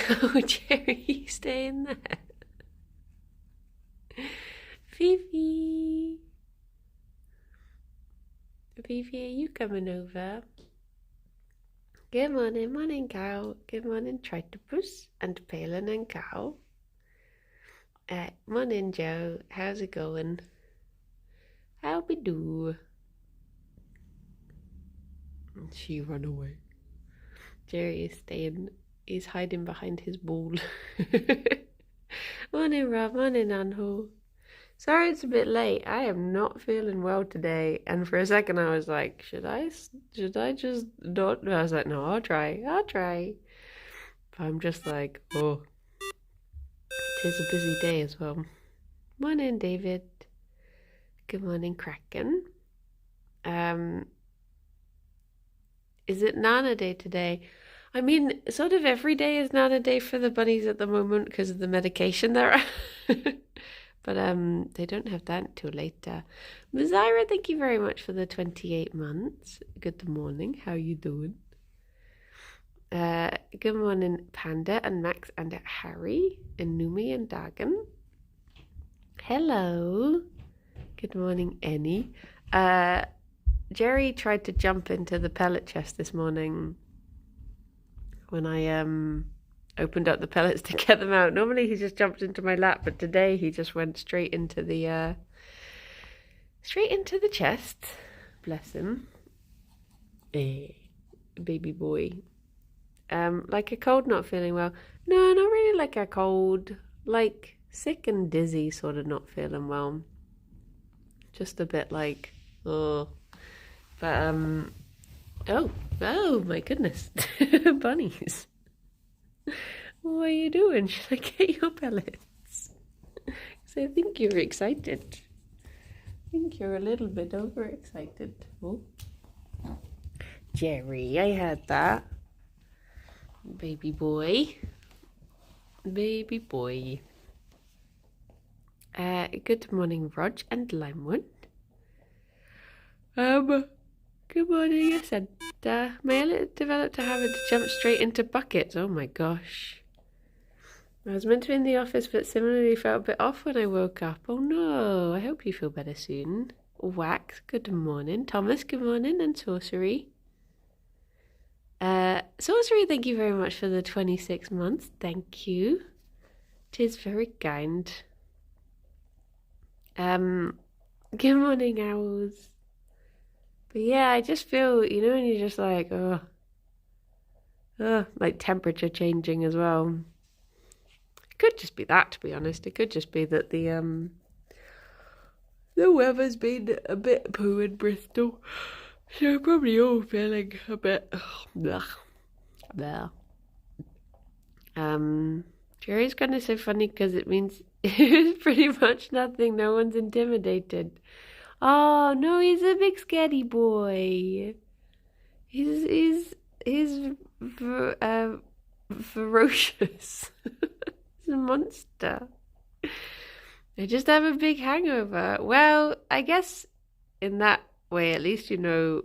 Oh, Gerry, stay in there. Fifi. Fifi, are you coming over? Good morning, morning cow. Good morning, Tritopus and Palin and cow. Morning, Joe. How's it going? How we do? She run away. Gerry is staying. He's hiding behind his ball. Morning, Rob. Morning, Anho. Sorry it's a bit late. I am not feeling well today. And for a second I was like, should I just not? I was like, no, I'll try. But I'm just like, oh, it is a busy day as well. Morning, David. Good morning, Kraken. Is it Nana Day today? I mean, sort of every day is Nana Day for the bunnies at the moment because of the medication they're on. But they don't have that until later. Mazira, thank you very much for the 28 months. Good morning. How you doing? Good morning, Panda and Max and Harry and Numi and Dagan. Hello. Good morning, Annie. Gerry tried to jump into the pellet chest this morning when I opened up the pellets to get them out. Normally he just jumped into my lap, but today he just went straight into the chest. Bless him. Baby boy. Like a cold, not feeling well. No, not really like a cold. Like sick and dizzy, sort of not feeling well. Just a bit like, oh. But, oh my goodness. Bunnies. What are you doing? Should I get your pellets? Because I think you're excited. I think you're a little bit overexcited. Oh. Gerry, I heard that. Baby boy. Baby boy. Good morning, Rog and Limewood. Good morning, I said. My Elliot developed a habit to jump straight into buckets. Oh my gosh. I was meant to be in the office, but similarly felt a bit off when I woke up. Oh no, I hope you feel better soon. Wax, good morning. Thomas, good morning. And Sorcery. Sorcery, thank you very much for the 26 months. Thank you. It is very kind. Good morning, owls. But yeah, I just feel, when you're just like, like temperature changing as well. It could just be that, to be honest. It could just be that the weather's been a bit poo in Bristol. So we're probably all feeling a bit blah. Gerry's kind of so funny because it means it's pretty much nothing. No one's intimidated. Oh no, he's a big scary boy. He's ferocious. He's a monster. I just have a big hangover. Well, I guess in that way, at least you'll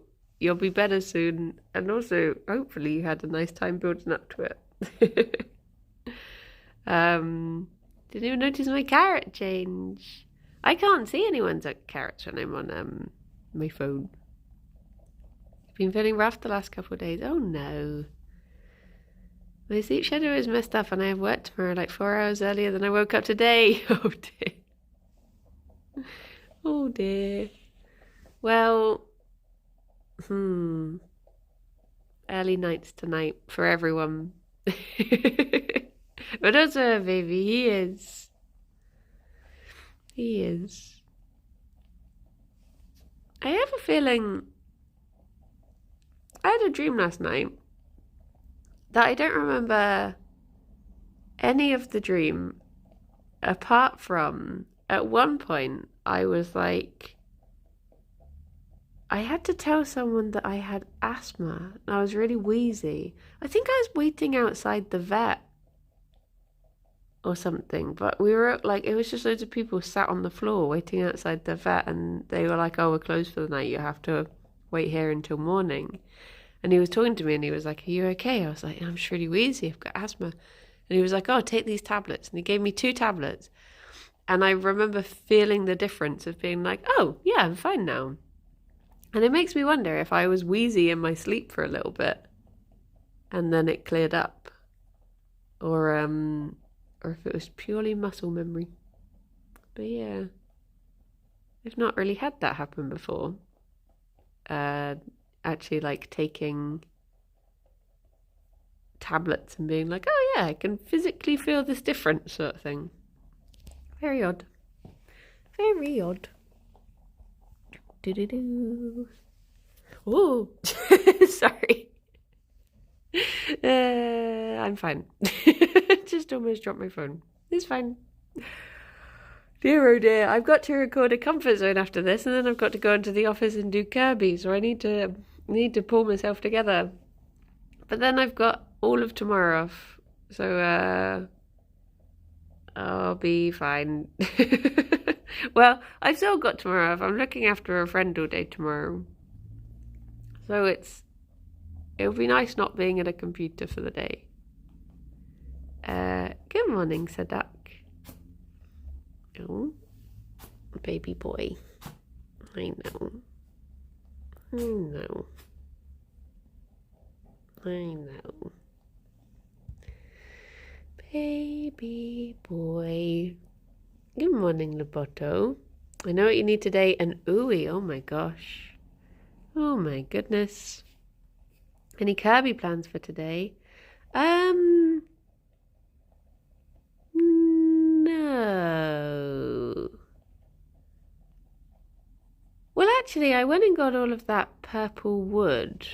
be better soon, and also hopefully you had a nice time building up to it. Didn't even notice my carrot change. I can't see anyone's carrots when I'm on my phone. Been feeling rough the last couple of days. Oh no. My sleep schedule is messed up and I have work tomorrow like 4 hours earlier than I woke up today. Oh dear. Oh dear. Well, early nights tonight for everyone. But also, baby, he is. He is. I have a feeling. I had a dream last night that I don't remember any of the dream apart from at one point I was like, I had to tell someone that I had asthma and I was really wheezy. I think I was waiting outside the vet or something, but we were like, it was just loads of people sat on the floor waiting outside the vet and they were like, oh, we're closed for the night, you have to wait here until morning. And he was talking to me and he was like, are you okay? I was like, I'm just really wheezy, I've got asthma. And And he was like, oh, take these tablets. And he gave me 2 tablets. And I remember feeling the difference of being like, oh, yeah, I'm fine now. And it makes me wonder if I was wheezy in my sleep for a little bit and then it cleared up. Or if it was purely muscle memory. But yeah, I've not really had that happen before. Actually, like taking tablets and being like, oh yeah, I can physically feel this difference, sort of thing. Very odd. Very odd. Do-do-do. Oh, sorry. I'm fine. Just almost dropped my phone. It's fine. Dear oh dear, I've got to record a comfort zone after this, and then I've got to go into the office and do Kirby, so I need to pull myself together. But then I've got all of tomorrow off, so I'll be fine. Well, I've still got tomorrow off. I'm looking after a friend all day tomorrow, so it'll be nice not being at a computer for the day. Good morning, Sadak. Oh, baby boy. I know. Baby boy. Good morning, Loboto. I know what you need today. An ooey. Oh my gosh. Oh my goodness. Any Kirby plans for today? No. Well, actually, I went and got all of that purple wood.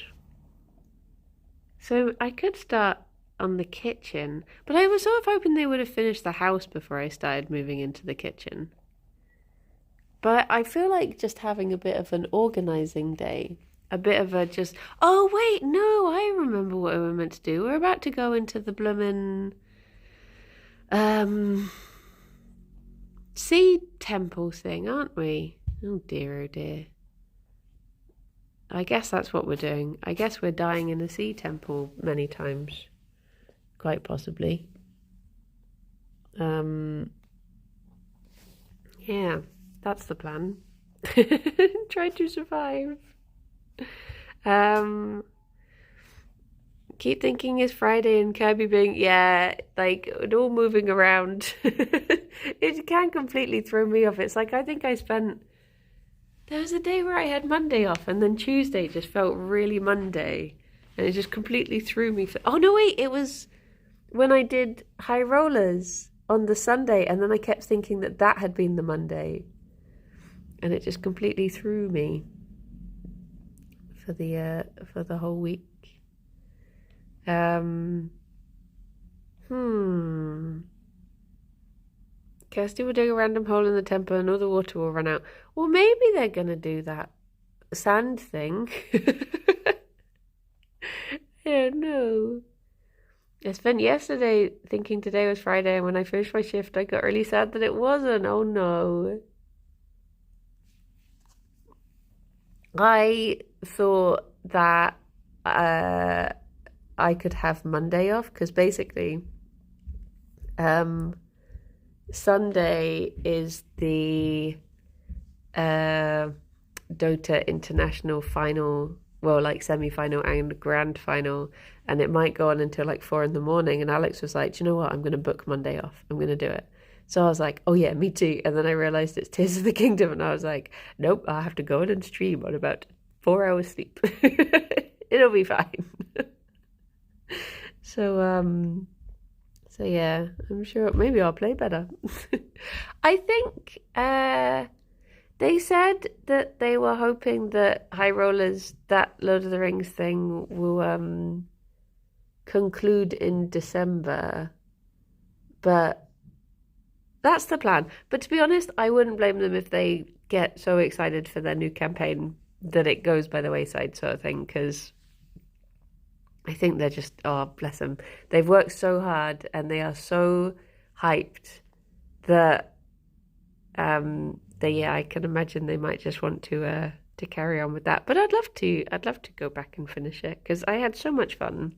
So I could start on the kitchen, but I was sort of hoping they would have finished the house before I started moving into the kitchen. But I feel like just having a bit of an organizing day. A bit of a just, oh wait, no, I remember what we were meant to do. We're about to go into the bloomin' sea temple thing, aren't we? Oh dear, oh dear. I guess that's what we're doing. I guess we're dying in a sea temple many times. Quite possibly. Yeah, that's the plan. Try to survive. Keep thinking it's Friday and Kirby being, yeah, like, all moving around. It can completely throw me off. It's like, I think there was a day where I had Monday off and then Tuesday just felt really Monday. And it just completely threw me. Oh, no, wait, it was when I did high rollers on the Sunday and then I kept thinking that had been the Monday. And it just completely threw me for the whole week. Kirsty will dig a random hole in the temple and all the water will run out. Well, maybe they're going to do that sand thing. I don't know. I spent yesterday thinking today was Friday, and when I finished my shift, I got really sad that it wasn't. Oh, no. I thought that I could have Monday off because basically Sunday is the Dota International final, well, like semi-final and grand final, and it might go on until like 4 a.m. And Alex was like, do you know what? I'm going to book Monday off. I'm going to do it. So I was like, oh yeah, me too. And then I realized it's Tears of the Kingdom, and I was like, nope, I have to go in and stream on about 4 hours sleep. It'll be fine. So yeah, I'm sure maybe I'll play better. I think they said that they were hoping that High Rollers, that Lord of the Rings thing, will conclude in December. But that's the plan. But to be honest, I wouldn't blame them if they get so excited for their new campaign that it goes by the wayside, sort of thing, because I think they're just, oh, bless them. They've worked so hard and they are so hyped that, yeah, I can imagine they might just want to carry on with that. But I'd love to go back and finish it because I had so much fun.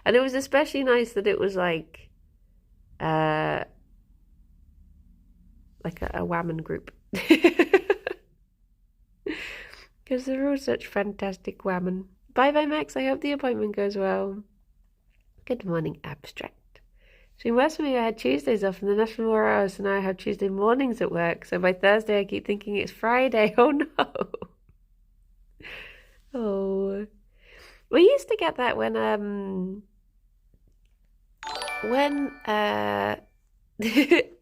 And it was especially nice that it was like like a whammon group. Because they're all such fantastic whammon. Bye bye, Max. I hope the appointment goes well. Good morning, Abstract. It's been worse for me. I had Tuesdays off and the national more hours, so now I have Tuesday mornings at work. So by Thursday, I keep thinking it's Friday. Oh no. Oh. We used to get that when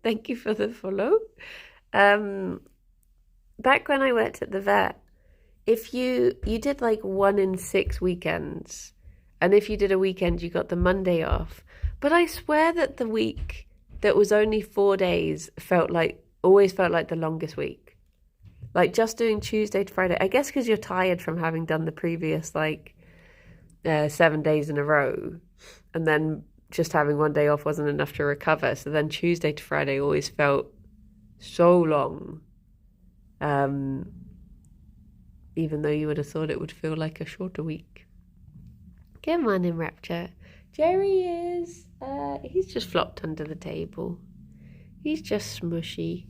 thank you for the follow. Back when I worked at the vet, if you did like 1 in 6 weekends, and if you did a weekend, you got the Monday off. But I swear that the week that was only 4 days always felt like the longest week. Like just doing Tuesday to Friday. I guess because you're tired from having done the previous 7 days in a row, and then just having 1 day off wasn't enough to recover. So then Tuesday to Friday always felt so long. Even though you would have thought it would feel like a shorter week. Come on in, Rapture. Gerry is, he's just flopped under the table. He's just smushy.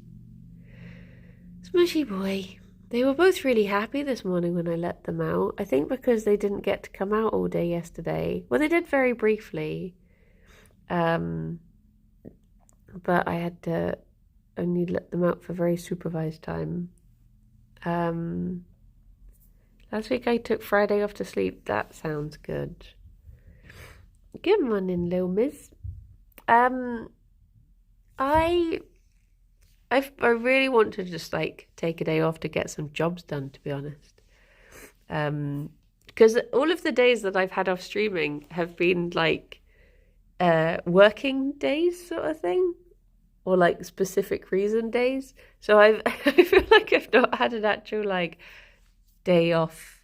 Smushy boy. They were both really happy this morning when I let them out. I think because they didn't get to come out all day yesterday. Well, they did very briefly. But I had to only let them out for very supervised time. Last week I took Friday off to sleep. That sounds good. Good morning, Lil Miss. I really want to just take a day off to get some jobs done, to be honest. Because all of the days that I've had off streaming have been working days sort of thing, or specific reason days. So I feel like I've not had an actual day off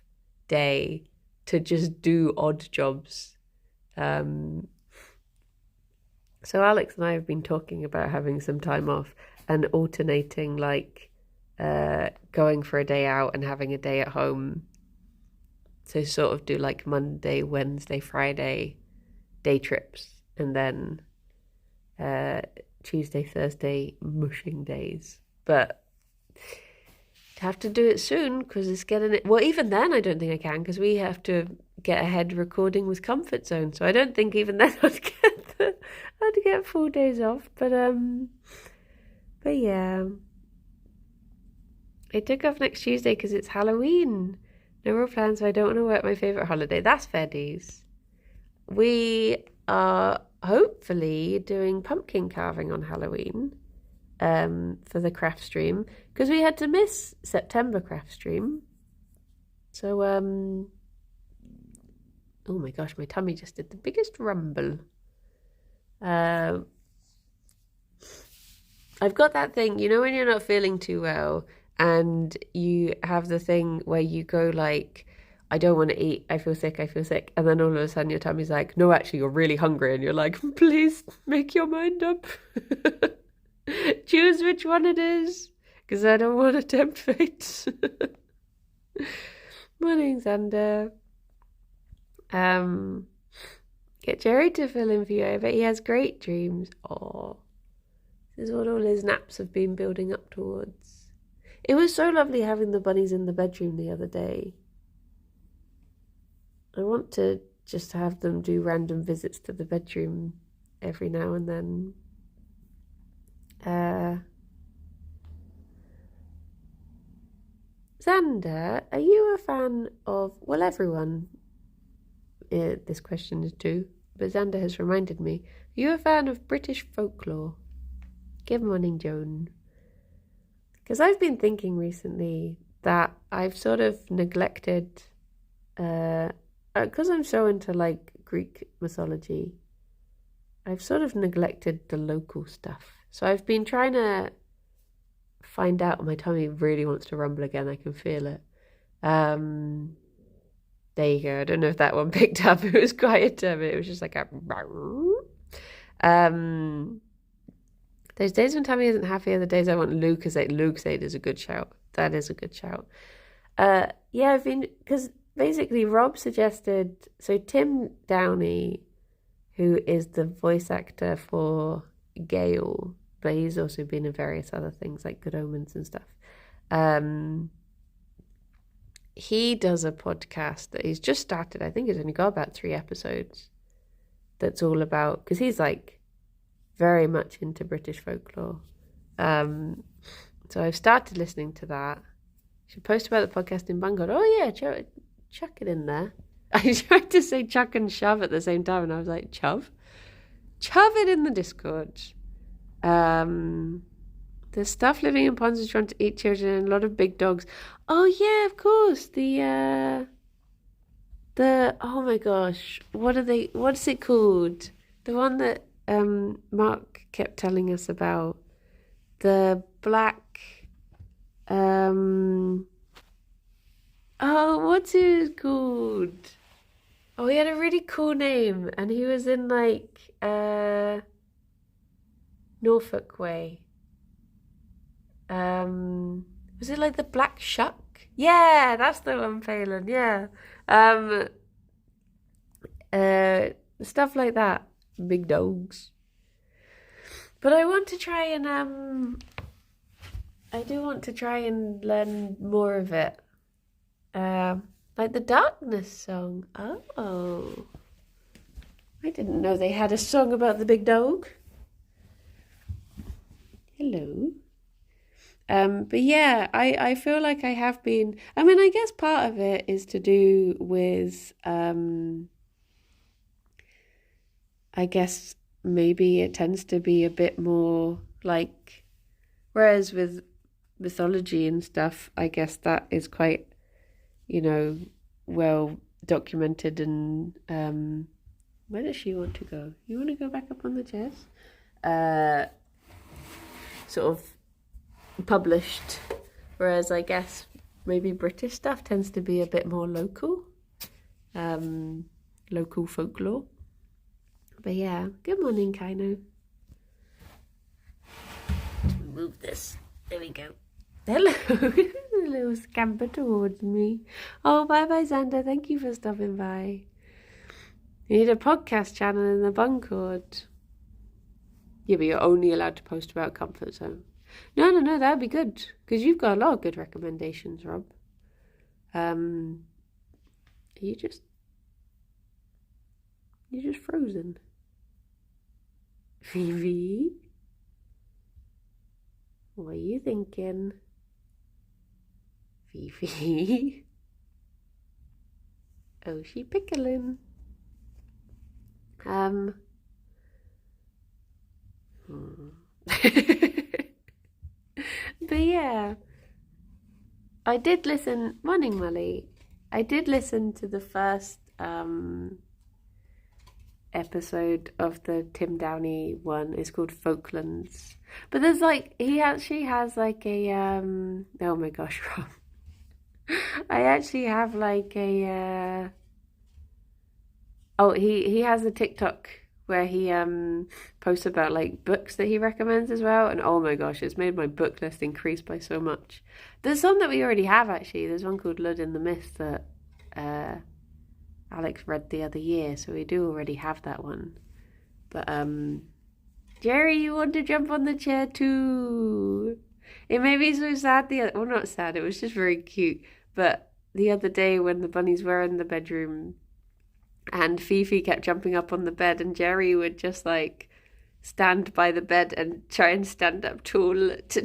day to just do odd jobs. So Alex and I have been talking about having some time off and alternating going for a day out and having a day at home. So sort of do Monday, Wednesday, Friday day trips, and then Tuesday, Thursday mushing days. But have to do it soon because it's getting it. Well, even then I don't think I can because we have to get ahead recording with Comfort Zone. So I don't think even then I'd get 4 days off. But yeah, I took off next Tuesday because it's Halloween. No real plans, so I don't want to work my favourite holiday. That's fair dues. We are hopefully doing pumpkin carving on Halloween for the craft stream because we had to miss September craft stream. So oh my gosh, my tummy just did the biggest rumble. I've got that thing, when you're not feeling too well and you have the thing where you go I don't want to eat, I feel sick, and then all of a sudden your tummy's like, no, actually you're really hungry, and you're like, please make your mind up. Choose which one it is, because I don't want to tempt fate. Morning, Xander. Get Gerry to fill in for you. I bet he has great dreams. Oh, this is what all his naps have been building up towards. It was so lovely having the bunnies in the bedroom the other day. I want to just have them do random visits to the bedroom every now and then. Xander, are you a fan of, well, everyone, this question is too, but Xander has reminded me, are you a fan of British folklore? Good morning, Joan. Because I've been thinking recently that I've sort of neglected, because I'm so into Greek mythology, I've sort of neglected the local stuff. So I've been trying to find out. My tummy really wants to rumble again. I can feel it. There you go. I don't know if that one picked up. It was quite a it was just like a those days when tummy isn't happy are the days I want Lucozade. Lucozade is a good shout. That is a good shout. Yeah, I've been, because basically Rob suggested, so Tim Downey, who is the voice actor for Gale, but he's also been in various other things like Good Omens and stuff. He does a podcast that he's just started. I think it's only got about 3 episodes. That's all about, because he's like very much into British folklore. So I've started listening to that. Should post about the podcast in Bangor. Oh yeah, chuck it in there. I tried to say chuck and shove at the same time, and I was like, chove it in the Discord. There's stuff living in ponds is trying to eat children and a lot of big dogs. Oh yeah, of course. The oh my gosh, what's it called? The one that Mark kept telling us about. The black oh, what's it called? Oh, he had a really cool name, and he was in like Norfolk way. Was it like the Black Shuck? Yeah, that's the one, Phelan. Yeah. Stuff like that. Big dogs. But I want to try and I do want to try and learn more of it. Like the Darkness song. Oh. I didn't know they had a song about the big dog. Hello. But yeah, I feel like I have been, I mean, I guess part of it is to do with, I guess maybe it tends to be a bit more like, whereas with mythology and stuff, I guess that is quite, well documented and, where does she want to go? You want to go back up on the chairs? Sort of published, whereas I guess maybe British stuff tends to be a bit more local folklore. But yeah, good morning, Kaino. Move this. There we go. Hello. A little scamper towards me. Oh, bye Xander, thank you for stopping by. You need a podcast channel in the Buncord. Yeah, but you're only allowed to post about comfort zone. No, that'd be good, because you've got a lot of good recommendations, Rob. You're just frozen. Phoebe? What are you thinking? Fifi? Oh, she pickling. But yeah, I did listen. Morning, Molly. I did listen to the first episode of the Tim Downey one. It's called Falklands. But there's like, he actually has like a oh my gosh, Rob. I actually have like a he has a TikTok where he posts about like books that he recommends as well, and oh my gosh, it's made my book list increase by so much. There's some that we already have actually. There's one called Lud in the Mist that Alex read the other year, so we do already have that one. But Gerry, you want to jump on the chair too? It made me so sad well, not sad, it was just very cute. But the other day when the bunnies were in the bedroom and Fifi kept jumping up on the bed, and Gerry would just like stand by the bed and try and stand up tall to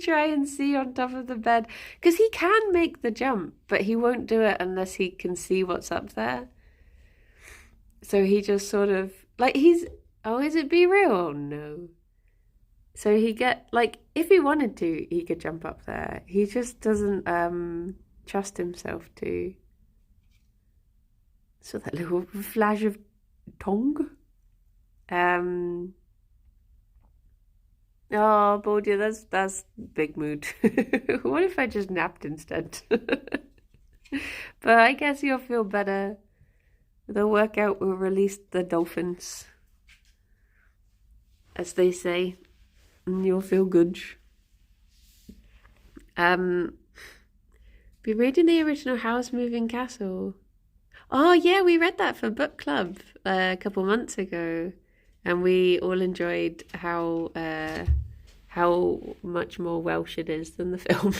try and see on top of the bed, because he can make the jump, but he won't do it unless he can see what's up there. So he just sort of like, is it Be Real? Oh no. So he if he wanted to, he could jump up there. He just doesn't trust himself to. So that little flash of tongue. Oh, Bodia, that's big mood. What if I just napped instead? But I guess you'll feel better. The workout will release the dolphins, as they say, and you'll feel good. Be reading the original House Moving Castle. Oh yeah, we read that for book club a couple months ago. And we all enjoyed how much more Welsh it is than the film.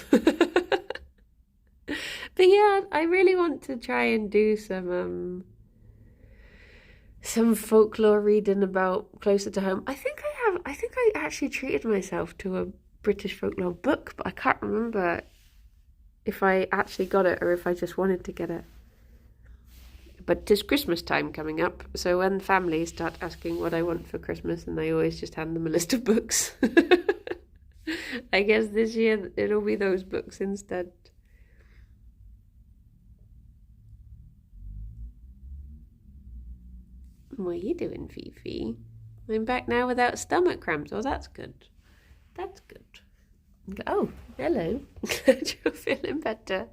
But yeah, I really want to try and do some folklore reading about closer to home. I think I actually treated myself to a British folklore book, but I can't remember if I actually got it or if I just wanted to get it. But 'tis Christmas time coming up, so when families start asking what I want for Christmas, and I always just hand them a list of books. I guess this year it'll be those books instead. What are you doing, Fifi? I'm back now without stomach cramps. Oh, that's good. That's good. Oh, hello. Glad you're feeling better.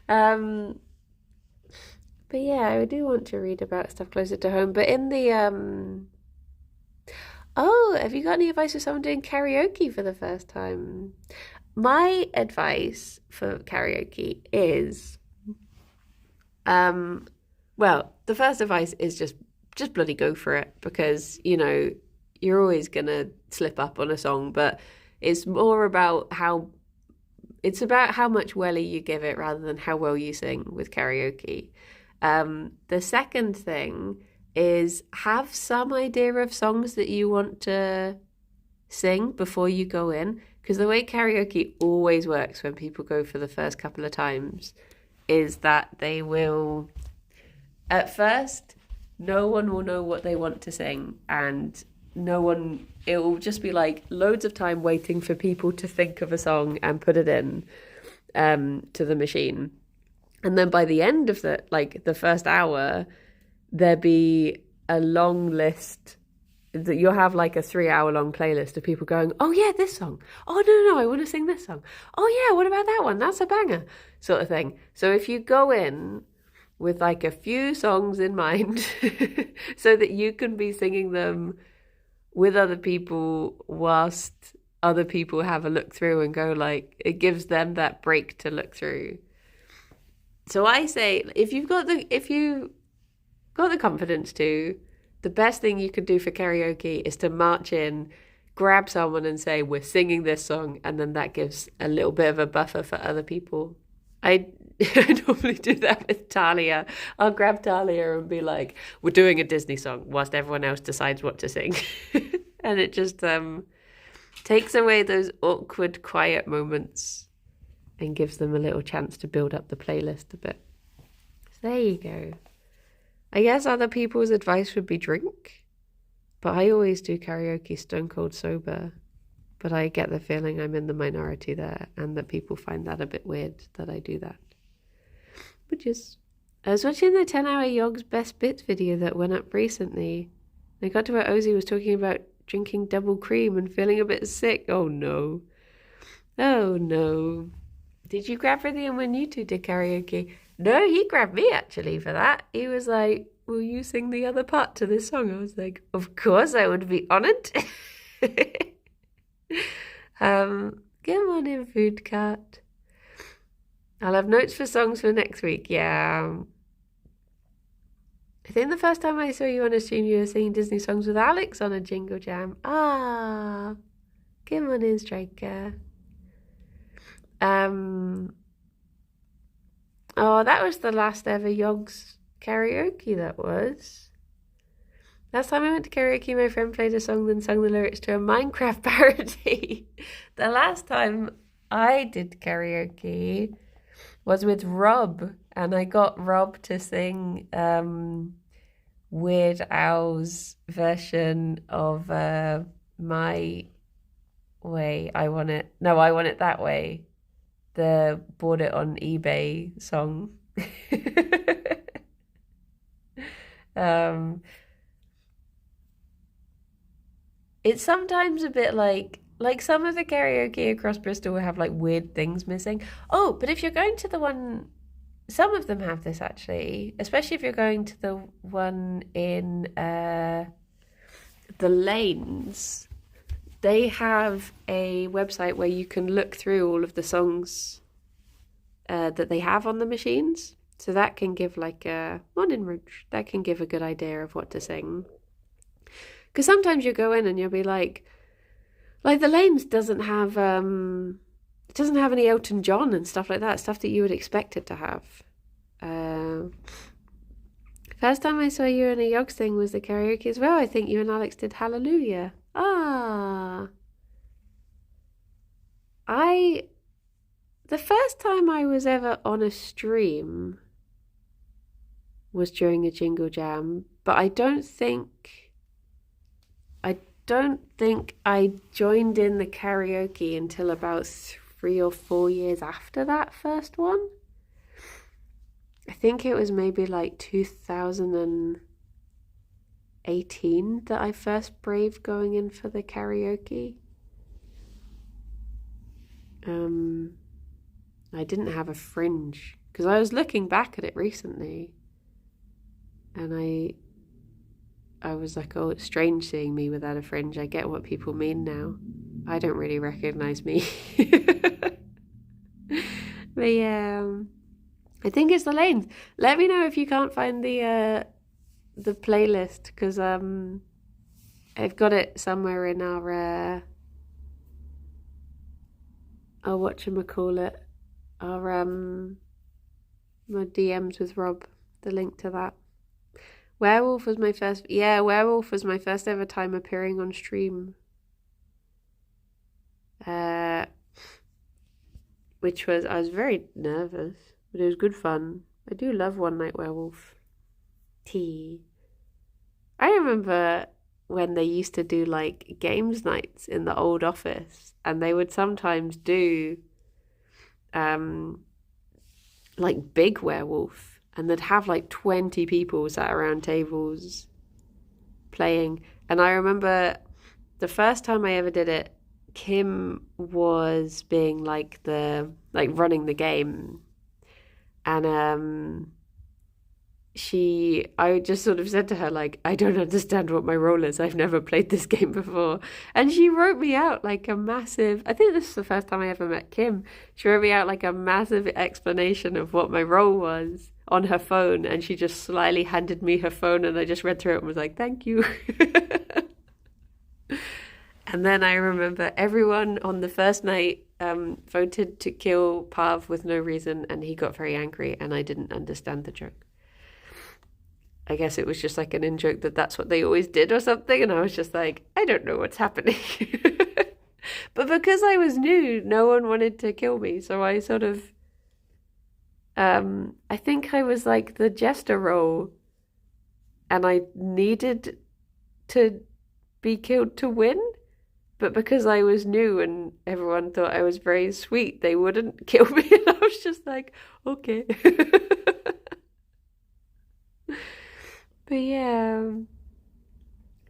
But yeah, I do want to read about stuff closer to home. But in the oh, have you got any advice for someone doing karaoke for the first time? My advice for karaoke is, well, the first advice is just bloody go for it, because, you know, you're always gonna slip up on a song, but it's more about how much welly you give it rather than how well you sing with karaoke. The second thing is have some idea of songs that you want to sing before you go in, because the way karaoke always works when people go for the first couple of times is that they will, at first, no one will know what they want to sing, and it will just be like loads of time waiting for people to think of a song and put it in to the machine. And then by the end of the first hour, there'll be a long list that you'll have like a 3-hour long playlist of people going, oh yeah, this song. Oh no, I want to sing this song. Oh yeah, what about that one? That's a banger, sort of thing. So if you go in with like a few songs in mind so that you can be singing them with other people whilst other people have a look through and go, like, it gives them that break to look through. So I say, if you've got the confidence to, the best thing you could do for karaoke is to march in, grab someone and say, we're singing this song, and then that gives a little bit of a buffer for other people. I normally do that with Talia. I'll grab Talia and be like, we're doing a Disney song whilst everyone else decides what to sing. And it just takes away those awkward, quiet moments and gives them a little chance to build up the playlist a bit. So there you go. I guess other people's advice would be drink, but I always do karaoke stone cold sober. But I get the feeling I'm in the minority there, and that people find that a bit weird that I do that. I was watching the 10-hour Yogg's Best Bits video that went up recently. I got to where Ozzy was talking about drinking double cream and feeling a bit sick. Oh no. Oh no. Did you grab Rhythm when you two did karaoke? No, he grabbed me actually for that. He was like, will you sing the other part to this song? I was like, of course I would be honoured. Good morning, Food Cart. I'll have notes for songs for next week. Yeah. I think the first time I saw you on a stream, you were singing Disney songs with Alex on a Jingle Jam. Ah. Good morning, Striker. Oh, that was the last ever Yogg's karaoke, that was. Last time I went to karaoke, my friend played a song, then sung the lyrics to a Minecraft parody. The last time I did karaoke was with Rob, and I got Rob to sing Weird Al's version of My Way, I Want It. No, I Want It That Way. The Bought It on eBay song. It's sometimes a bit like some of the karaoke across Bristol will have like weird things missing. Oh, but if you're going to the one, some of them have this actually, especially if you're going to the one in the Lanes. They have a website where you can look through all of the songs that they have on the machines. So that can give like a morning Rouge. That can give a good idea of what to sing. Because sometimes you go in and you'll be like the Lanes doesn't have it doesn't have any Elton John and stuff like that, stuff that you would expect it to have. First time I saw you in a Yogs thing was the karaoke as well. I think you and Alex did Hallelujah. The first time I was ever on a stream was during a Jingle Jam, but I don't think I joined in the karaoke until about 3 or 4 years after that first one. I think it was maybe like 2018 that I first braved going in for the karaoke. I didn't have a fringe because I was looking back at it recently and I was like, oh, it's strange seeing me without a fringe. I get what people mean now. I don't really recognize me. But yeah, I think it's the Lanes. Let me know if you can't find the playlist, because I've got it somewhere in our whatchamacallit, our my DMs with Rob, the link to that. Werewolf was my first ever time appearing on stream. Which was, I was very nervous, but it was good fun. I do love One Night Werewolf. I remember when they used to do like games nights in the old office, and they would sometimes do like big werewolf, and they'd have like 20 people sat around tables playing. And I remember the first time I ever did it, Kim was being like running the game, and I just sort of said to her, like, I don't understand what my role is. I've never played this game before. And she wrote me out like a massive, I think this is the first time I ever met Kim. She wrote me out like a massive explanation of what my role was on her phone. And she just slyly handed me her phone, and I just read through it and was like, thank you. And then I remember everyone on the first night voted to kill Pav with no reason, and he got very angry, and I didn't understand the joke. I guess it was just like an in-joke that that's what they always did or something, and I was just like, I don't know what's happening. But because I was new, no one wanted to kill me, so I sort of... I think I was like the jester role, and I needed to be killed to win. But because I was new and everyone thought I was very sweet, they wouldn't kill me. And I was just like, okay. But yeah.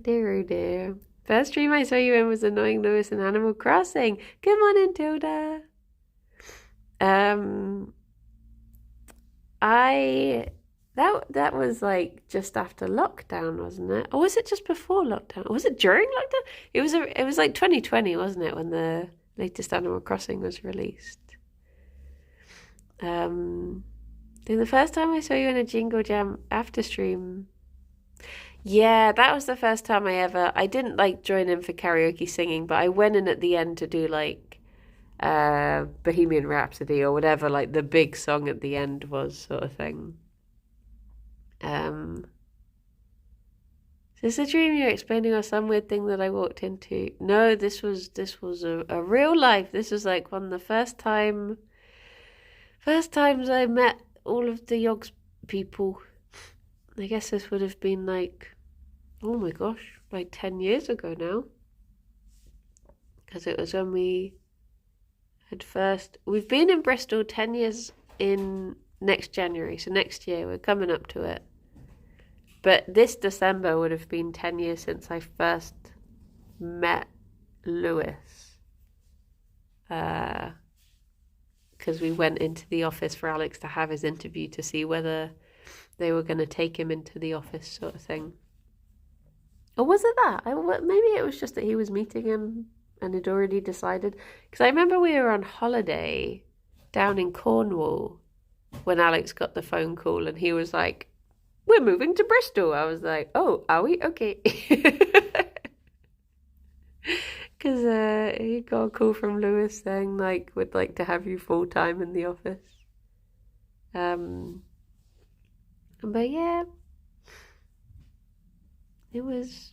Dear oh dear. First stream I saw you in was Annoying Lewis in Animal Crossing. Come on in, Tilda. That was like just after lockdown, wasn't it? Or was it just before lockdown? Or was it during lockdown? It was like 2020, wasn't it, when the latest Animal Crossing was released? Then the first time I saw you in a Jingle Jam after stream. Yeah, that was the first time I didn't like join in for karaoke singing, but I went in at the end to do like Bohemian Rhapsody or whatever, like the big song at the end was, sort of thing. Is this a dream you're explaining, or some weird thing that I walked into? No, this was a real life. This was like one of the first times I met all of the Yogs people. I guess this would have been like, oh my gosh, like 10 years ago now. Because it was when we've been in Bristol 10 years in next January, so next year we're coming up to it. But this December would have been 10 years since I first met Lewis. Because we went into the office for Alex to have his interview to see whether they were going to take him into the office, sort of thing. Or was it that? Maybe it was just that he was meeting him and had already decided. Because I remember we were on holiday down in Cornwall when Alex got the phone call, and he was like, we're moving to Bristol. I was like, oh, are we? Okay. Because he got a call from Lewis saying like would like to have you full time in the office. But yeah, it was.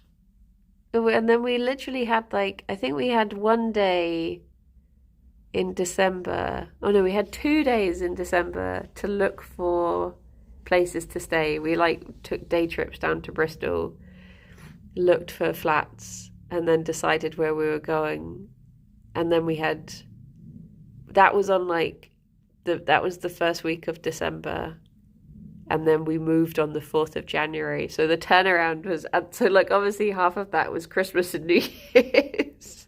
And then we literally had like I think we had one day in December. Oh no, we had 2 days in December to look for places to stay. We like took day trips down to Bristol, looked for flats, and then decided where we were going. And then we had that was on like that was the first week of December. And then we moved on the 4th of January. So the turnaround was so like obviously half of that was Christmas and New Year's.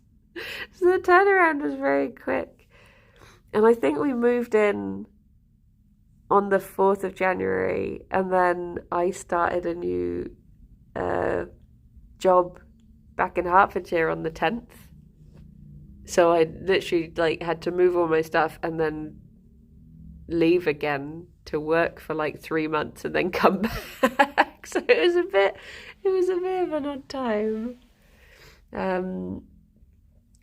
So the turnaround was very quick. And I think we moved in on the 4th of January, and then I started a new job back in Hertfordshire on the 10th. So I literally like had to move all my stuff and then leave again to work for like 3 months and then come back. So it was a bit of an odd time.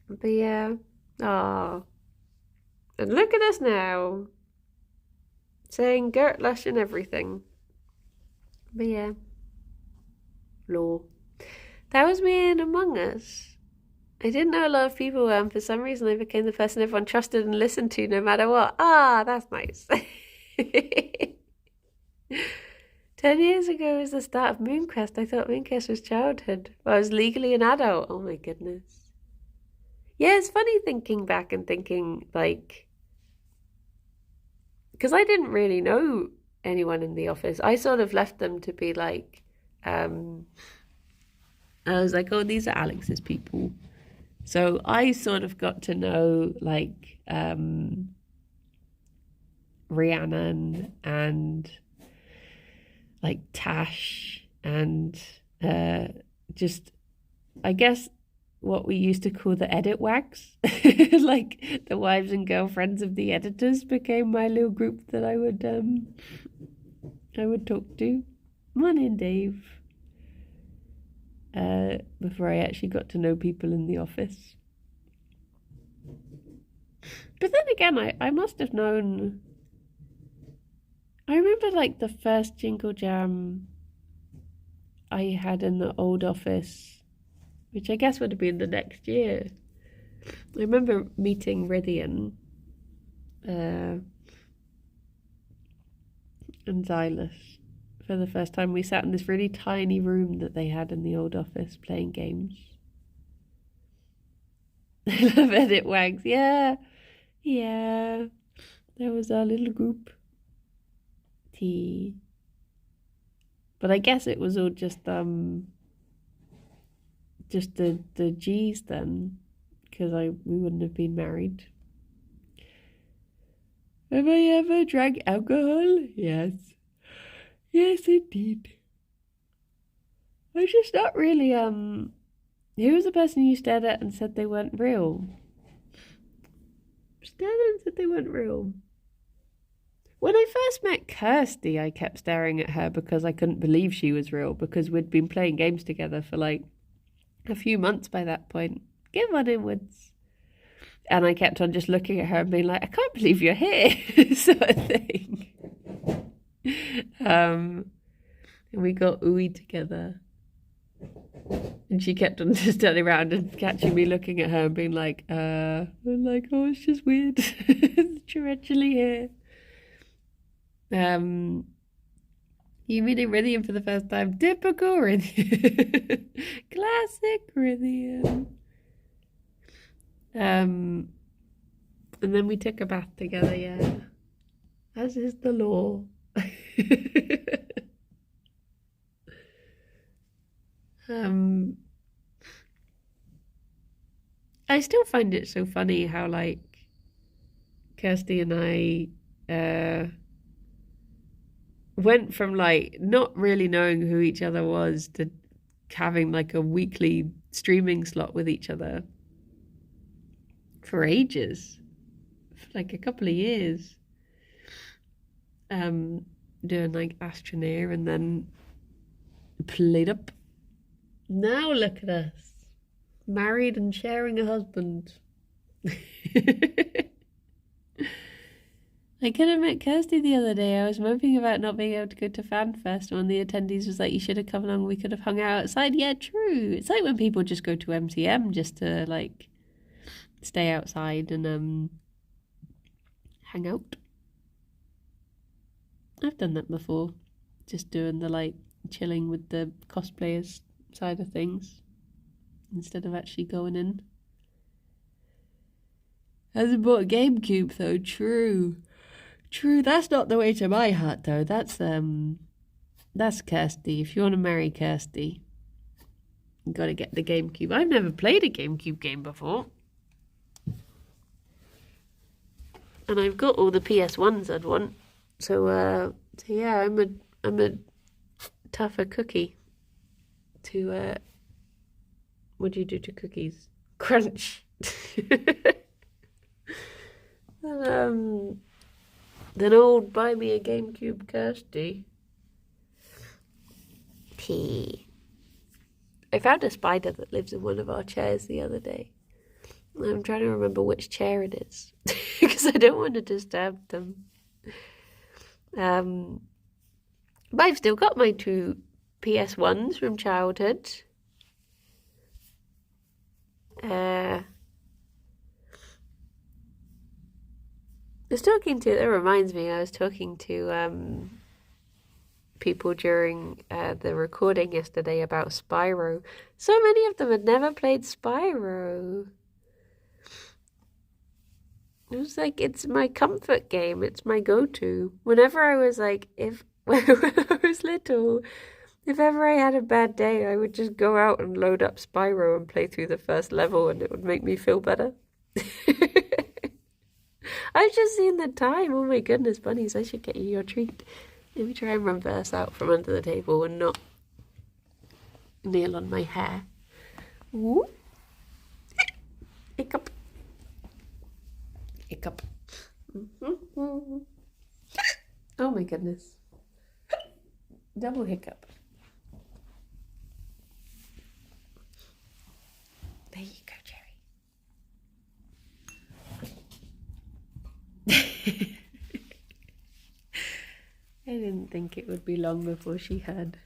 But yeah. Oh. And look at us now. Saying Gert Lush and everything. But yeah. Law. That was me in Among Us. I didn't know a lot of people were, and for some reason I became the person everyone trusted and listened to no matter what. Ah, that's nice. 10 years ago was the start of Moonquest. I thought Moonquest was childhood. I was legally an adult. Oh my goodness. Yeah, it's funny thinking back and thinking like, because I didn't really know anyone in the office. I sort of left them to be like, I was like, oh, these are Alex's people. So I sort of got to know like Rhiannon and like Tash and just I guess what we used to call the edit wags. Like the wives and girlfriends of the editors became my little group that I would talk to. Morning, Dave. Before I actually got to know people in the office. But then again, I must have known. I remember like the first Jingle Jam I had in the old office, which I guess would have been the next year. I remember meeting Rythian and Xylus for the first time. We sat in this really tiny room that they had in the old office playing games. I love edit wags. Yeah. There was our little group. Tea. But I guess it was all just the G's then, because we wouldn't have been married. Have I ever drank alcohol? Yes. Yes, indeed. I was just not really, who was the person you stared at and said they weren't real? Stared at and said they weren't real. When I first met Kirsty, I kept staring at her because I couldn't believe she was real, because we'd been playing games together for like a few months by that point. Give on inwards. And I kept on just looking at her and being like, I can't believe you're here, sort of thing. And we got ooey together. And she kept on just turning around and catching me looking at her and being like, I'm like, oh, it's just weird that you're actually here. You meeting Rythian for the first time. Typical Rythian. Classic Rythian. And then we took a bath together, yeah. As is the law. I still find it so funny how like Kirsty and I went from like not really knowing who each other was to having like a weekly streaming slot with each other for ages, for like a couple of years, doing like Astroneer and then played up. Now look at us. Married and sharing a husband. I could have met Kirsty the other day. I was moping about not being able to go to FanFest. One of the attendees was like, you should have come along. We could have hung out outside. Yeah, true. It's like when people just go to MCM just to, like, stay outside and hang out. I've done that before. Just doing the, like, chilling with the cosplayers side of things instead of actually going in. Hasn't bought a GameCube, though. True. True, that's not the way to my heart, though. That's Kirsty. If you want to marry Kirsty, you got to get the GameCube. I've never played a GameCube game before. And I've got all the PS1s I'd want. So yeah, I'm a tougher cookie to, what do you do to cookies? Crunch. Then old buy me a GameCube Kirsty. I found a spider that lives in one of our chairs the other day. I'm trying to remember which chair it is because I don't want to disturb them. But I've still got my 2 PS1s from childhood. That reminds me, I was talking to people during the recording yesterday about Spyro. So many of them had never played Spyro. It was like, it's my comfort game. It's my go-to. Whenever I was like, when I was little, if ever I had a bad day, I would just go out and load up Spyro and play through the first level and it would make me feel better. I've just seen the time. Oh my goodness, bunnies, I should get you your treat. Let me try and reverse out from under the table and not kneel on my hair. Ooh. Hiccup. Hiccup. Oh my goodness. Double hiccup. There you go, Gerry. I didn't think it would be long before she had.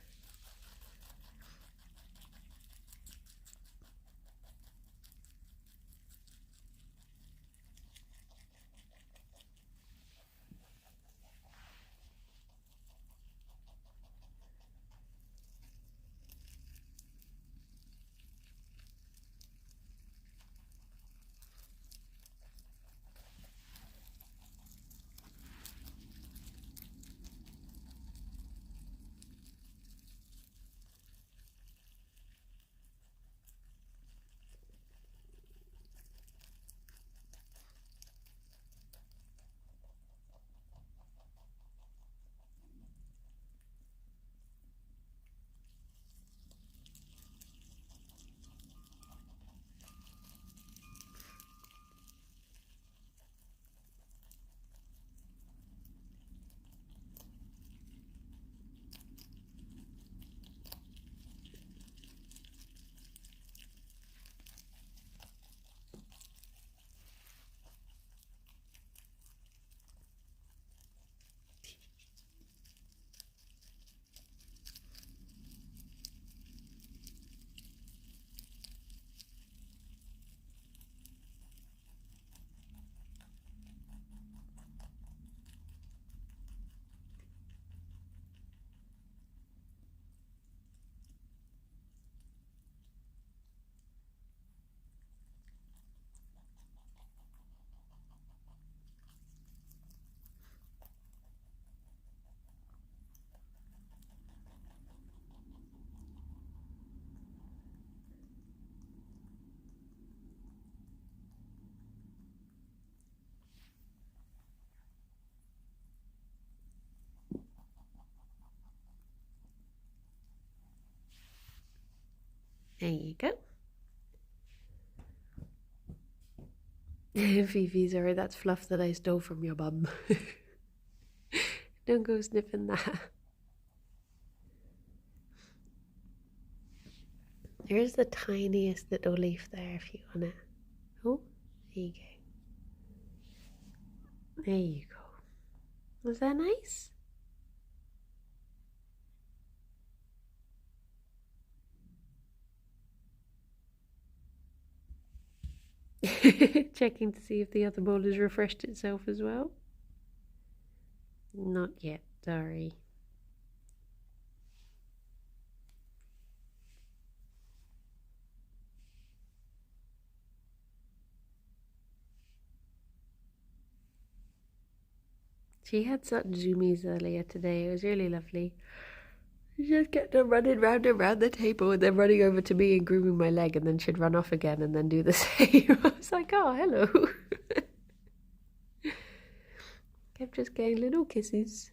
There you go. Fifi, sorry, that's fluff that I stole from your bum. Don't go sniffing that. There's the tiniest little leaf there if you want it. Oh, there you go. There you go. Was that nice? Checking to see if the other bowl has refreshed itself as well. Not yet, sorry. She had such zoomies earlier today. It was really lovely. She just kept on running round and round the table and then running over to me and grooming my leg, and then she'd run off again and then do the same. I was like, oh, hello. Kept just getting little kisses.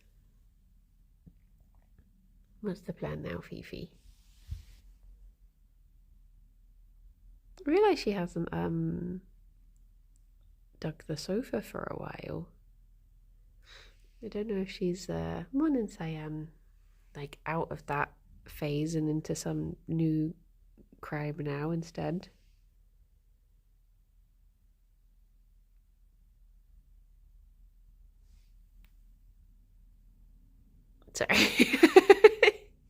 What's the plan now, Fifi? I realise she hasn't dug the sofa for a while. I don't know if she's morning Cyan, like out of that phase and into some new crime now instead. Sorry.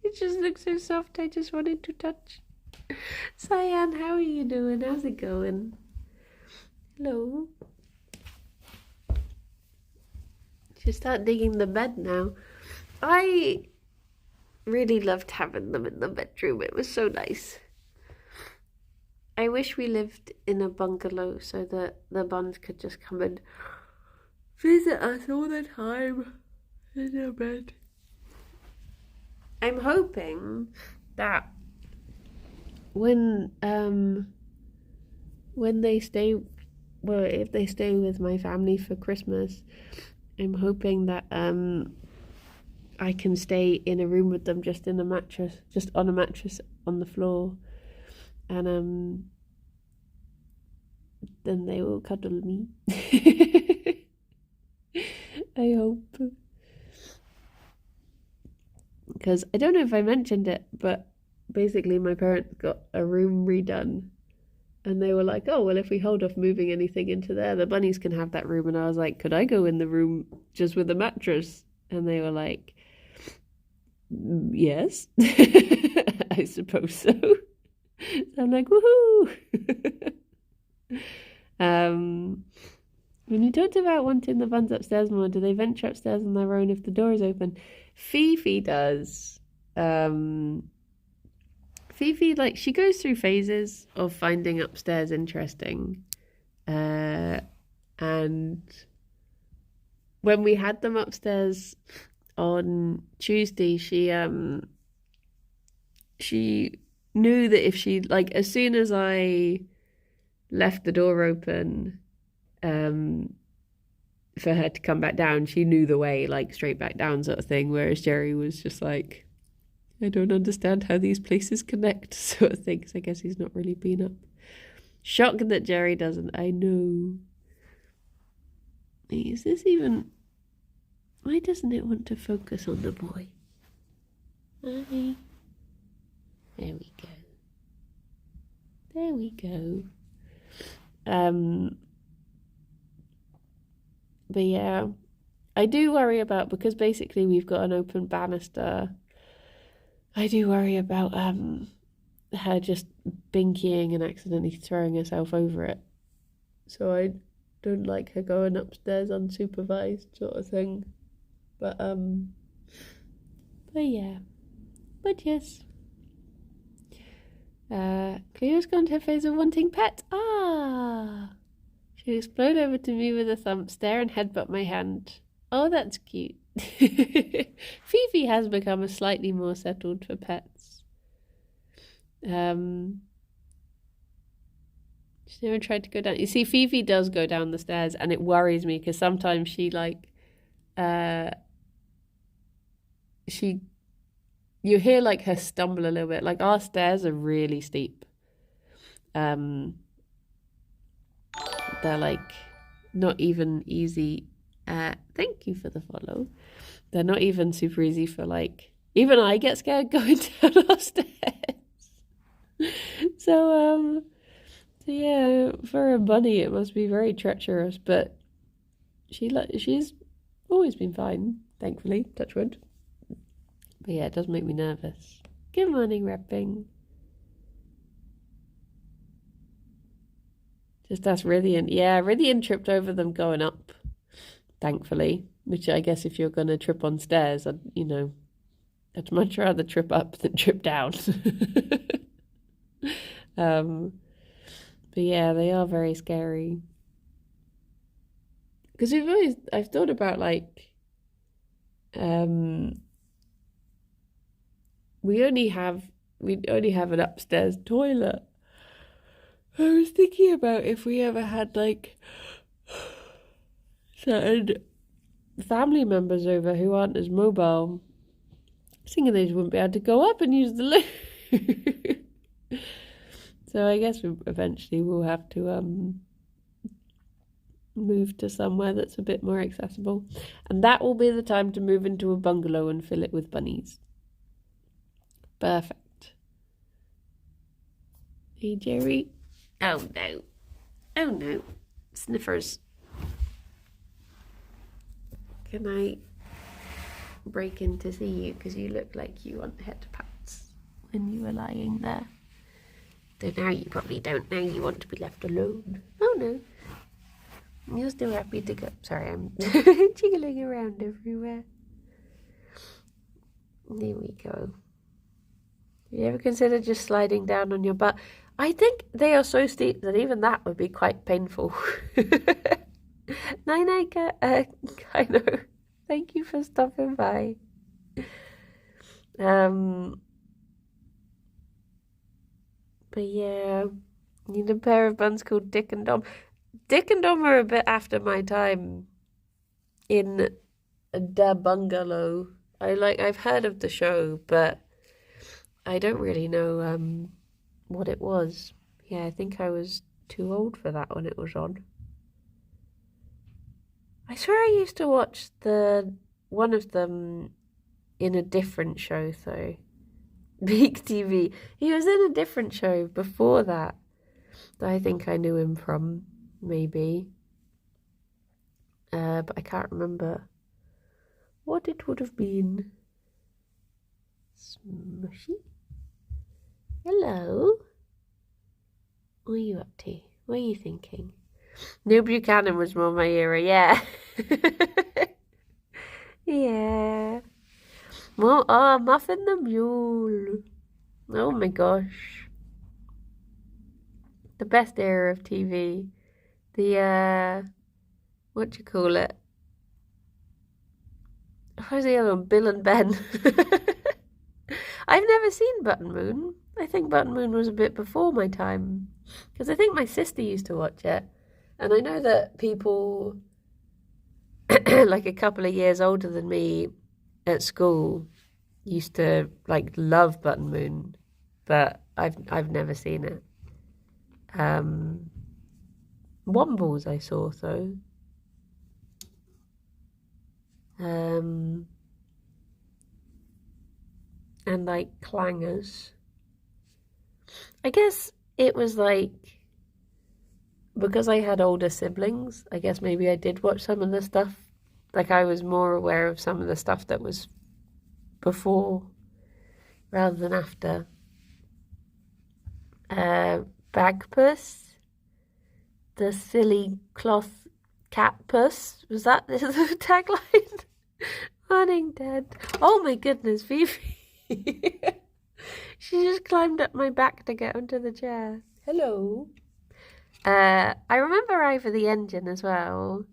It just looks so soft. I just wanted to touch. Cyan, how are you doing? How's it going? Hello. Should start digging the bed now. I really loved having them in the bedroom. It was so nice. I wish we lived in a bungalow so that the buns could just come and visit us all the time in their bed. I'm hoping that when they stay, well, if they stay with my family for Christmas, I'm hoping that I can stay in a room with them just in a mattress, just on a mattress on the floor, and then they will cuddle me. I hope. Because I don't know if I mentioned it, but basically my parents got a room redone. And they were like, oh, well, if we hold off moving anything into there, the bunnies can have that room. And I was like, could I go in the room just with a mattress? And they were like, yes, I suppose so. So I'm like, woohoo! When you talked about wanting the buns upstairs more, do they venture upstairs on their own if the door is open? Fifi does. Fifi, like, she goes through phases of finding upstairs interesting. And when we had them upstairs on Tuesday, she knew that if she, like, as soon as I left the door open for her to come back down, she knew the way, like, straight back down sort of thing, whereas Gerry was just like, I don't understand how these places connect sort of thing, because I guess he's not really been up. Shocked that Gerry doesn't, I know. Is this even... Why doesn't it want to focus on the boy? Hi. There we go. There we go. But yeah, I do worry about, because basically we've got an open banister, I do worry about her just binkying and accidentally throwing herself over it. So I don't like her going upstairs unsupervised sort of thing. But yeah. But yes. Cleo's gone to a phase of wanting pets. Ah! She'll explode over to me with a thump, stare and headbutt my hand. Oh, that's cute. Fifi has become a slightly more settled for pets. She's never tried to go down. You see, Fifi does go down the stairs, and it worries me because sometimes she you hear like her stumble a little bit. Like, our stairs are really steep. They're like not even easy. Thank you for the follow. They're not even super easy for, like, even I get scared going down our stairs. So yeah, for a bunny, it must be very treacherous, but she's always been fine, thankfully, touch wood. But yeah, it does make me nervous. Good morning, Repping. Just ask Rythian. Yeah, Rythian tripped over them going up, thankfully. Which I guess if you're going to trip on stairs, I'd much rather trip up than trip down. But yeah, they are very scary. Because I've thought about like, we only have an upstairs toilet. I was thinking about if we ever had like certain family members over who aren't as mobile, thinking they wouldn't be able to go up and use the loo. So I guess eventually we'll have to move to somewhere that's a bit more accessible, and that will be the time to move into a bungalow and fill it with bunnies. Perfect. Hey, Gerry. Oh no, sniffers. Can I break in to see you, because you look like you want head pats when you were lying there. Though now you probably don't. Now you want to be left alone. Oh no, you're still happy to go. Sorry, I'm jiggling around everywhere. There we go. Have you ever considered just sliding down on your butt? I think they are so steep that even that would be quite painful. Night, I know. Thank you for stopping by. But yeah, need a pair of buns called Dick and Dom. Dick and Dom are a bit after my time in the bungalow. I've heard of the show, but I don't really know what it was. Yeah, I think I was too old for that when it was on. I swear I used to watch one of them in a different show though. Big TV. He was in a different show before that I think I knew him from, maybe. But I can't remember what it would have been. Smushy? Hello? What are you up to? What are you thinking? Neil Buchanan was more my era, yeah. Yeah. Well, Muffin the Mule. Oh my gosh. The best era of TV. The, what do you call it? Who's the other one? Bill and Ben. I've never seen Button Moon. I think Button Moon was a bit before my time. Because I think my sister used to watch it. And I know that people like a couple of years older than me at school used to like love Button Moon, but I've never seen it. Wombles I saw though. And like clangers. I guess it was like, because I had older siblings, I guess maybe I did watch some of the stuff. Like I was more aware of some of the stuff that was before rather than after. Bagpuss, the silly cloth cat puss. Was that the tagline? Morning, Dad. Oh my goodness, Fifi. She just climbed up my back to get onto the chair. Hello. I remember Ivor the Engine as well.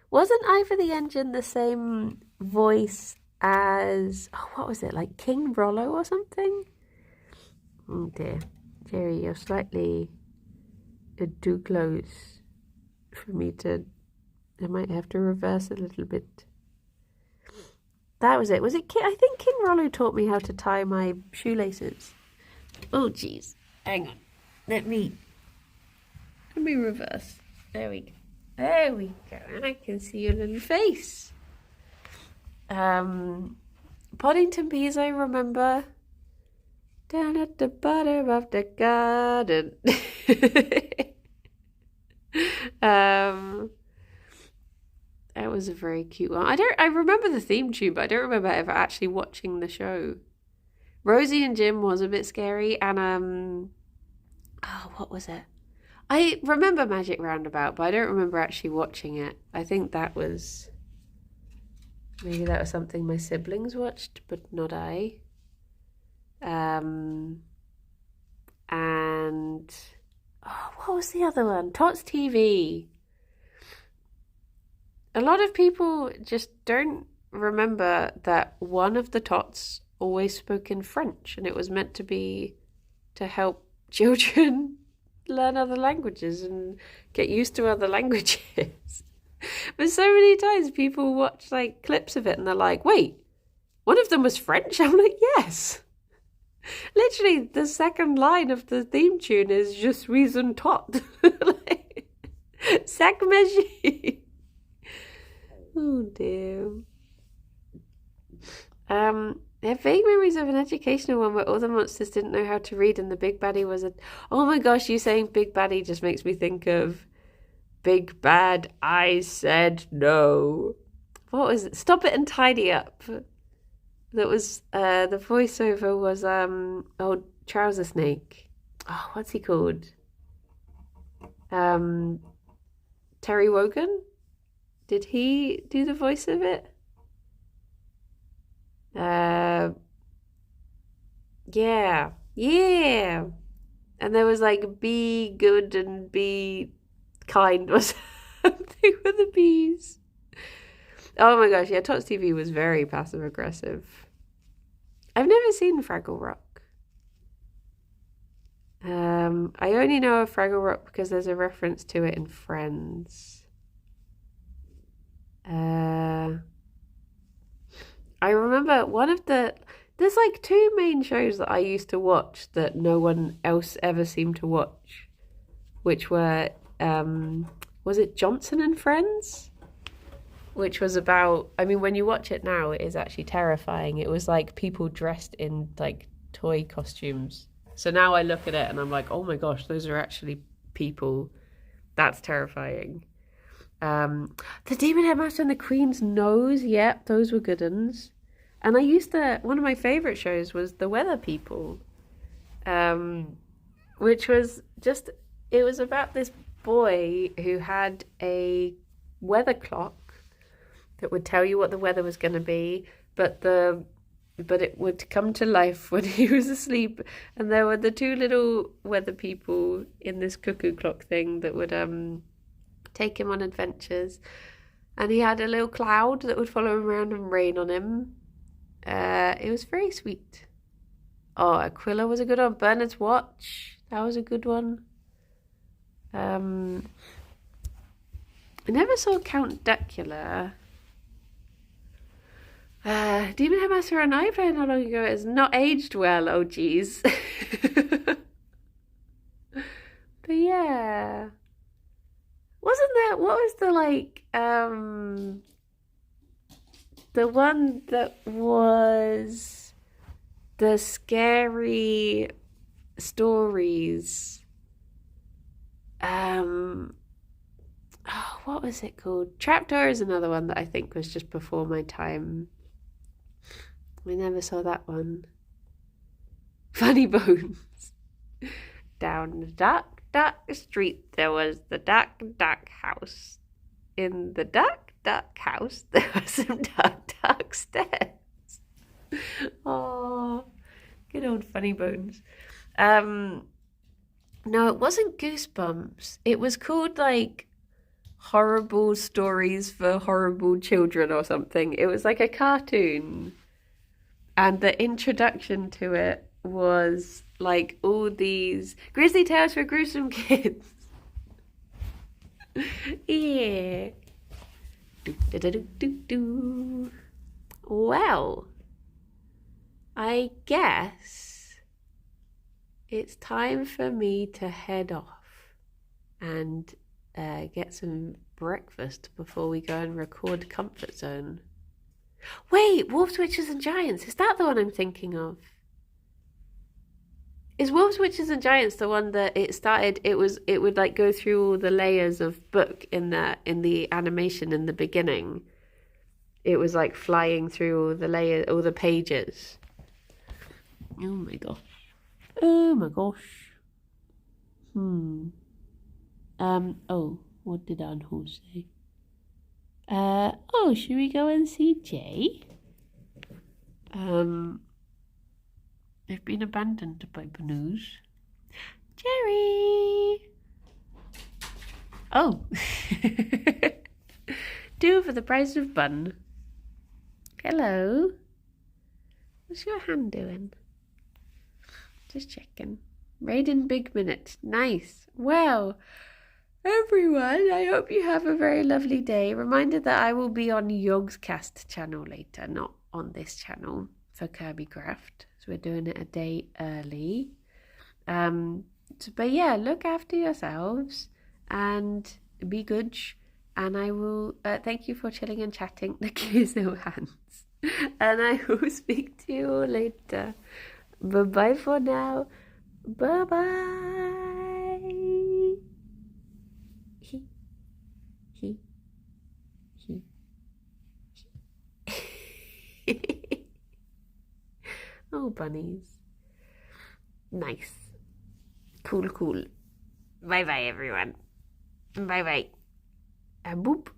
Wasn't Ivor the Engine the same voice as, what was it, like King Rollo or something? Oh dear. Gerry, you're slightly too close for me to, I might have to reverse a little bit. That was it. Was it I think King Rollo taught me how to tie my shoelaces. Oh jeez. Hang on. Let me reverse. There we go. There we go. I can see your little face. Poddington Bees, I remember. Down at the bottom of the garden. That was a very cute one. I remember the theme tune, but I don't remember ever actually watching the show. Rosie and Jim was a bit scary, and what was it? I remember Magic Roundabout, but I don't remember actually watching it. I think maybe that was something my siblings watched, but not I. And what was the other one? Tots TV. A lot of people just don't remember that one of the Tots always spoke in French, and it was meant to be to help children learn other languages and get used to other languages. But so many times people watch like clips of it and they're like, wait, one of them was French? I'm like, yes. Literally, the second line of the theme tune is Je suis un tot. Like, Sac magie. Oh dear. I have vague memories of an educational one where all the monsters didn't know how to read and the big baddie was a... Oh my gosh, you saying big baddie just makes me think of Big Bad I Said No. What was it? Stop It and Tidy Up. That was, the voiceover was, Trouser Snake. Oh, what's he called? Terry Wogan? Did he do the voice of it? Yeah. And there was like be good and be kind or something with the bees. Oh my gosh, yeah, Tots TV was very passive aggressive. I've never seen Fraggle Rock. I only know of Fraggle Rock because there's a reference to it in Friends. I remember there's like two main shows that I used to watch that no one else ever seemed to watch, which were, was it Johnson and Friends? Which was about, I mean, when you watch it now, it is actually terrifying. It was like people dressed in like toy costumes. So now I look at it and I'm like, oh my gosh, those are actually people. That's terrifying. The Demon Headmaster and the Queen's Nose, yep, those were good ones. And one of my favourite shows was The Weather People, which was it was about this boy who had a weather clock that would tell you what the weather was going to be, but it would come to life when he was asleep, and there were the two little weather people in this cuckoo clock thing that would take him on adventures, and he had a little cloud that would follow him around and rain on him. It was very sweet. Oh, Aquila was a good one. Bernard's Watch, that was a good one. I never saw Count Duckula. Demon Headmaster on iPad not long ago has not aged well. Oh geez. But yeah, wasn't there? What was the one that was the scary stories? What was it called? Trapdoor is another one that I think was just before my time. I never saw that one. Funny Bones. Down the dark, dark street there was the dark, dark house. In the dark, dark house there were some dark, dark stairs. Oh, good old Funny Bones. No, it wasn't Goosebumps. It was called like Horrible Stories for Horrible Children or something. It was like a cartoon. And the introduction to it was like all these grisly tales for gruesome kids. Yeah. Well, I guess it's time for me to head off and get some breakfast before we go and record Comfort Zone. Wait, Wolves, Witches and Giants, is that the one I'm thinking of? Is Wolves, Witches and Giants the one that it started? It would like go through all the layers of book in the animation in the beginning. It was like flying through all the layers, all the pages. Oh my gosh. Oh my gosh. Oh, what did Anho say? Oh, should we go and see Jay? They've been abandoned by Banoos. Gerry! Oh! Two for the price of bun. Hello. What's your hand doing? Just checking. Raiden Big Minute. Nice. Well, everyone, I hope you have a very lovely day. Reminder that I will be on Yogg's Cast channel later, not on this channel for Kirby Craft. So we're doing it a day early. But yeah, look after yourselves and be good. And I will thank you for chilling and chatting. The kiss no hands. And I will speak to you all later. Bye-bye for now. Bye-bye. He. Oh, bunnies. Nice. Cool. Bye-bye, everyone. Bye-bye. Boop.